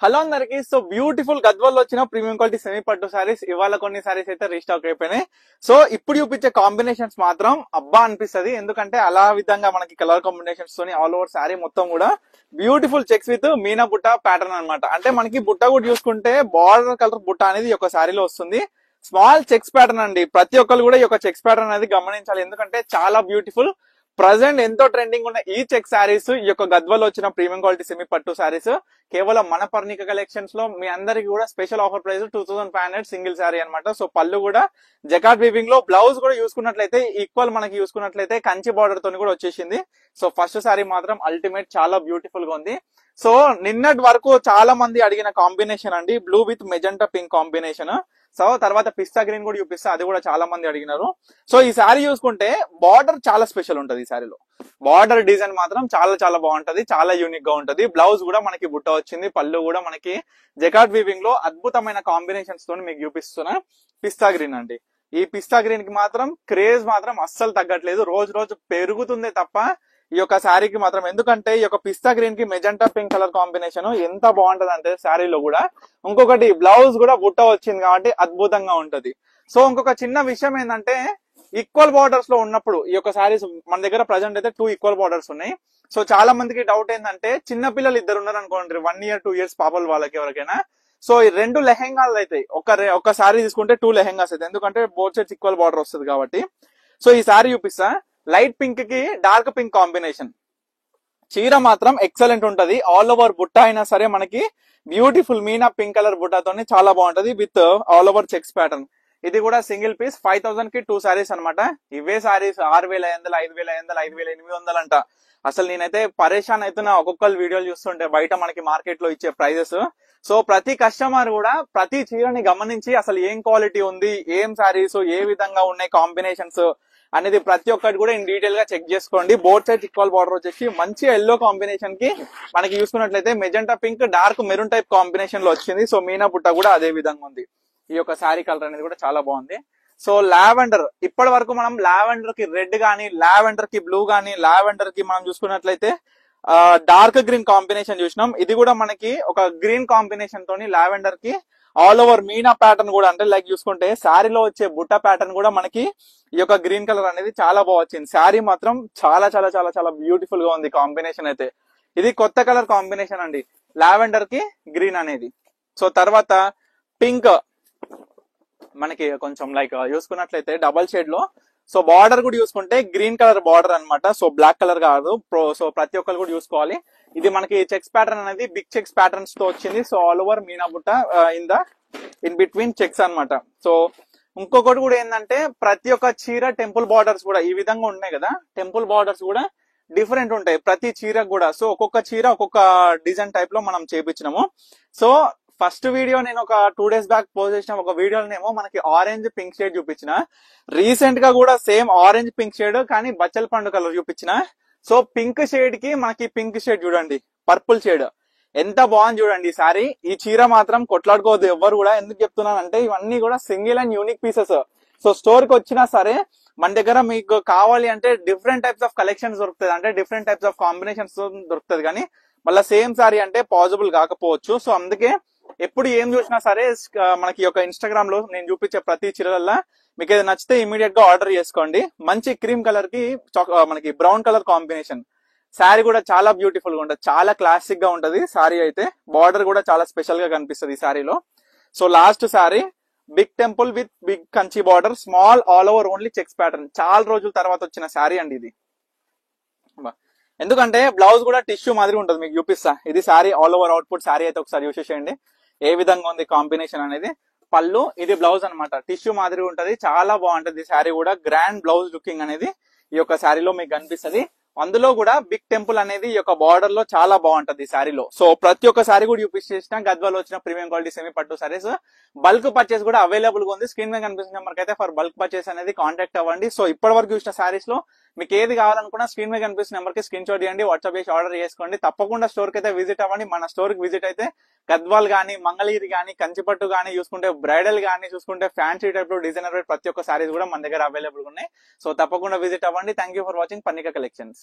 Hello అందరికి. So beautiful గద్వాల్లో వచ్చిన premium quality semi పట్టు సారీస్ ఇవాళ కొన్ని సారీస్ అయితే రీస్టాక్ అయిపోయినాయి. సో ఇప్పుడు చూపించే కాంబినేషన్స్ మాత్రం అబ్బా అనిపిస్తది. ఎందుకంటే అలా విధంగా మనకి కలర్ కాంబినేషన్స్ తోని ఆల్ ఓవర్ సారీ మొత్తం కూడా బ్యూటిఫుల్ చెక్స్ విత్ మీనా బుట్ట ప్యాటర్న్ అన్నమాట. అంటే మనకి బుట్ట కూడా చూసుకుంటే బార్డర్ కలర్ బుట్ట అనేది ఒక సారీలో వస్తుంది. స్మాల్ చెక్స్ ప్యాటర్న్ అండి. ప్రతి ఒక్కరు కూడా ఈ యొక్క చెక్స్ ప్యాటర్న్ అనేది గమనించాలి. ఎందుకంటే చాలా బ్యూటిఫుల్. ప్రజెంట్ ఎంతో ట్రెండింగ్ ఉన్న ఈ చెక్ సారీస్ ఈ యొక్క గద్వాలో వచ్చిన ప్రీమియం క్వాలిటీ సెమీ పట్టు సారీస్ కేవలం మన పర్ణిక కలెక్షన్స్ లో మీ అందరికి కూడా special offer price 2500 single sorry అన్నమాట. సో పళ్ళు కూడా జకాట్ వీవింగ్ లో, బ్లౌజ్ కూడా చూసుకున్నట్లయితే ఈక్వల్ మనకి చూసుకున్నట్లయితే కంచి బార్డర్ తోని కూడా వచ్చేసింది. సో ఫస్ట్ సారీ మాత్రం అల్టిమేట్, చాలా బ్యూటిఫుల్ గా ఉంది. సో నిన్నటి వరకు చాలా మంది అడిగిన కాంబినేషన్ అండి, blue with magenta pink combination. So తర్వాత పిస్తా గ్రీన్ కూడా చూపిస్తా, అది కూడా చాలా మంది అడిగినారు. సో ఈ సారీ చూసుకుంటే బార్డర్ చాలా స్పెషల్ ఉంటది. ఈ సారీలో బార్డర్ డిజైన్ మాత్రం చాలా చాలా బాగుంటది, చాలా యూనిక్ గా ఉంటది. బ్లౌజ్ కూడా మనకి బుట్ట వచ్చింది, పళ్ళు కూడా మనకి జకాట్ వీవింగ్ లో అద్భుతమైన కాంబినేషన్స్ తో మీకు చూపిస్తున్నా. పిస్తా గ్రీన్ అండి. ఈ పిస్తా గ్రీన్ కి మాత్రం క్రేజ్ మాత్రం అస్సలు తగ్గట్లేదు, రోజు రోజు పెరుగుతుంది తప్ప ఈ యొక్క శారీకి మాత్రం. ఎందుకంటే ఈ యొక్క పిస్తా గ్రీన్ కి మెజెంటా పింక్ కలర్ కాంబినేషన్ ఎంత బాగుంటది అంటే శారీలో కూడా. ఇంకొకటి బ్లౌజ్ కూడా బుట్ట వచ్చింది కాబట్టి అద్భుతంగా ఉంటది. సో ఇంకొక చిన్న విషయం ఏంటంటే ఈక్వల్ బార్డర్స్ లో ఉన్నప్పుడు ఈ యొక్క శారీస్ మన దగ్గర ప్రజెంట్ అయితే 2 ఈక్వల్ బార్డర్స్ ఉన్నాయి. సో చాలా మందికి డౌట్ ఏంటంటే చిన్న పిల్లలు ఇద్దరు ఉన్నారు అనుకోండి, 1 year 2 years పాపలు వాళ్ళకి ఎవరికైనా. సో ఈ 2 లెహెంగాలు అవుతాయి. ఒక సారీ తీసుకుంటే 2 లెహెంగాస్ అవుతాయి, ఎందుకంటే బోత్ సైడ్స్ ఈక్వల్ బార్డర్ వస్తుంది కాబట్టి. సో ఈ సారీ చూపిస్తా. లైట్ పింక్ కి డార్క్ పింక్ కాంబినేషన్. చీర మాత్రం ఎక్సలెంట్ ఉంటది. ఆల్ ఓవర్ బుట్ట అయినా సరే మనకి బ్యూటిఫుల్ మీనా పింక్ కలర్ బుట్టతోని చాలా బాగుంటది, with all over checks pattern. ఇది కూడా సింగిల్ పీస్ 5000 కి 2 సారీస్ అనమాట. ఇవే సారీస్ 6500, 5500, 5800 అంట. అసలు నేనైతే పరేషాన్ అవుతున్నా ఒక్కొక్కరు వీడియోలు చూస్తుంటే బయట మనకి మార్కెట్ లో ఇచ్చే ప్రైజెస్. సో ప్రతి కస్టమర్ కూడా ప్రతి చీరని గమనించి అసలు ఏం క్వాలిటీ ఉంది, ఏం సారీస్, ఏ విధంగా ఉన్నాయి కాంబినేషన్స్ అనేది ప్రతి ఒక్కటి కూడా ఇన్ డీటెయిల్ గా చెక్ చేసుకోండి. బోత్ సైడ్ ఈక్వల్ బార్డర్ వచ్చేసి మంచి ఎల్లో కాంబినేషన్ కి మనకి చూసుకున్నట్లయితే magenta pink dark maroon type combination లో వచ్చింది. సో మీనా బుట్ట కూడా అదే విధంగా ఉంది. ఈ యొక్క శారీ కలర్ అనేది కూడా చాలా బాగుంది. సో లావెండర్, ఇప్పటి వరకు మనం లావెండర్ కి రెడ్ గానీ, లావెండర్ కి బ్లూ గానీ, లావెండర్ కి మనం చూసుకున్నట్లయితే డార్క్ గ్రీన్ కాంబినేషన్ చూసినాం. ఇది కూడా మనకి ఒక గ్రీన్ కాంబినేషన్ తోని లావెండర్ కి ఆల్ ఓవర్ మీనా ప్యాటర్న్ కూడా, అంటే లైక్ చూసుకుంటే శారీలో వచ్చే బుట్ట ప్యాటర్న్ కూడా మనకి ఈ యొక్క గ్రీన్ కలర్ అనేది చాలా బాగా వచ్చింది. శారీ మాత్రం చాలా చాలా చాలా చాలా బ్యూటిఫుల్ గా ఉంది కాంబినేషన్ అయితే. ఇది కొత్త కలర్ కాంబినేషన్ అండి, లావెండర్ కి గ్రీన్ అనేది. సో తర్వాత పింక్ మనకి కొంచెం లైక్ చూసుకున్నట్లయితే డబల్ షేడ్ లో. సో బార్డర్ కూడా చూసుకుంటే గ్రీన్ కలర్ బార్డర్ అన్నమాట. సో బ్లాక్ కలర్ కాదు. సో ప్రతి ఒక్కరు కూడా చూసుకోవాలి. ఇది మనకి చెక్స్ ప్యాటర్న్ అనేది బిగ్ చెక్స్ ప్యాటర్న్స్ తో వచ్చింది. సో ఆల్ ఓవర్ మీనా బుట్ట ఇన్ బిట్వీన్ చెక్స్ అన్నమాట. సో ఇంకొకటి కూడా ఏంటంటే ప్రతి ఒక్క చీర టెంపుల్ బార్డర్స్ కూడా ఈ విధంగా ఉన్నాయి కదా, టెంపుల్ బార్డర్స్ కూడా డిఫరెంట్ ఉంటాయి ప్రతి చీరకు కూడా. సో ఒక్కొక్క చీర ఒక్కొక్క డిజైన్ టైప్ లో మనం చేపించినాము. సో ఫస్ట్ వీడియో నేను ఒక 2 days బ్యాక్ పోస్ట్ చేసిన ఒక వీడియోనేమో మనకి ఆరెంజ్ పింక్ షేడ్ చూపించిన. రీసెంట్ గా కూడా సేమ్ ఆరెంజ్ పింక్ షేడ్ కానీ బచ్చల పండు కలర్ చూపించిన. సో పింక్ షేడ్ కి మనకి పింక్ షేడ్ చూడండి, పర్పుల్ షేడ్ ఎంత బాగుంది చూడండి. ఈ సారీ, ఈ చీర మాత్రం కొట్లాడుకోవద్దు ఎవ్వరు కూడా. ఎందుకు చెప్తున్నానంటే ఇవన్నీ కూడా single and unique pieces. So store కి వచ్చినా సరే మన దగ్గర మీకు కావాలి అంటే డిఫరెంట్ టైప్స్ ఆఫ్ కలెక్షన్స్ దొరుకుతుంది, అంటే డిఫరెంట్ టైప్స్ ఆఫ్ కాంబినేషన్స్ దొరుకుతుంది. కానీ మళ్ళీ సేమ్ సారీ అంటే పాసిబుల్ కాకపోవచ్చు. సో అందుకే ఎప్పుడు ఏం చూసినా సరే మనకి ఒక ఇన్స్టాగ్రామ్ లో నేను చూపించే ప్రతి చీరలల్లా మీకు ఏది నచ్చితే ఇమీడియట్ గా ఆర్డర్ చేసుకోండి. మంచి క్రీమ్ కలర్ కి మనకి బ్రౌన్ కలర్ కాంబినేషన్. శారీ కూడా చాలా బ్యూటిఫుల్ గా ఉంటది, చాలా క్లాసిక్ గా ఉంటది శారీ అయితే. బార్డర్ కూడా చాలా స్పెషల్ గా కనిపిస్తుంది ఈ శారీలో. So last sari big temple with big Kanchi border, small all over only checks pattern. చాలా రోజుల తర్వాత వచ్చిన శారీ అండి ఇది. ఎందుకంటే బ్లౌజ్ కూడా టిష్యూ మాదిరి ఉంటుంది, మీకు చూపిస్తా. ఇది sari all over output sari అయితే ఒకసారి చూసేసేయండి ఏ విధంగా ఉంది కాంబినేషన్ అనేది. పళ్ళు, ఇది బ్లౌజ్ అన్నమాట. టిష్యూ మాదిరి ఉంటది, చాలా బాగుంటది శారీ కూడా. గ్రాండ్ బ్లౌజ్ లుకింగ్ అనేది ఈ యొక్క శారీలో మీకు కనిపిస్తుంది. అందులో కూడా బిగ్ టెంపుల్ అనేది ఈ యొక్క బార్డర్ లో చాలా బాగుంటది ఈ శారీలో. సో ప్రతి ఒక్క శారీ కూడా చూపించేసిన గద్వాలో వచ్చిన ప్రీమియం క్వాలిటీ సెమీ పట్టు సారీస్. బల్క్ పర్చేస్ కూడా అవైలబుల్ గా ఉంది. స్క్రీన్ మీద కనిపిస్తున్న నెంబర్ అయితే ఫర్ బల్క్ పర్చేస్ అనేది కాంటాక్ట్ అవ్వండి. సో ఇప్పటి వరకు చూసిన సారీస్ లో మీకు ఏది కావాలనుకున్నా స్క్రీన్ మీద కనిపిస్తున్న నెంబర్ కి స్క్రీన్ షాట్ చేయండి, వాట్సాప్ చేసి ఆర్డర్ చేసుకోండి. తప్పకుండా స్టోర్ కి అయితే విజిట్ అవ్వండి. మన స్టోర్ కి విజిట్ అయితే గద్వాల్ గానీ, మంగళగిరి గానీ, కంచిపట్టు గానీ, చూసుకుంటే బ్రైడల్ గానీ, చూసుకుంటే ఫ్యాన్సీ టైప్ లో డిజైనర్ ప్రతి ఒక్క సారీస్ కూడా మన దగ్గర అవైలబుల్ ఉన్నాయి. సో తప్పకుండా విజిట్ అవ్వండి. Thank you for watching Parnika collections.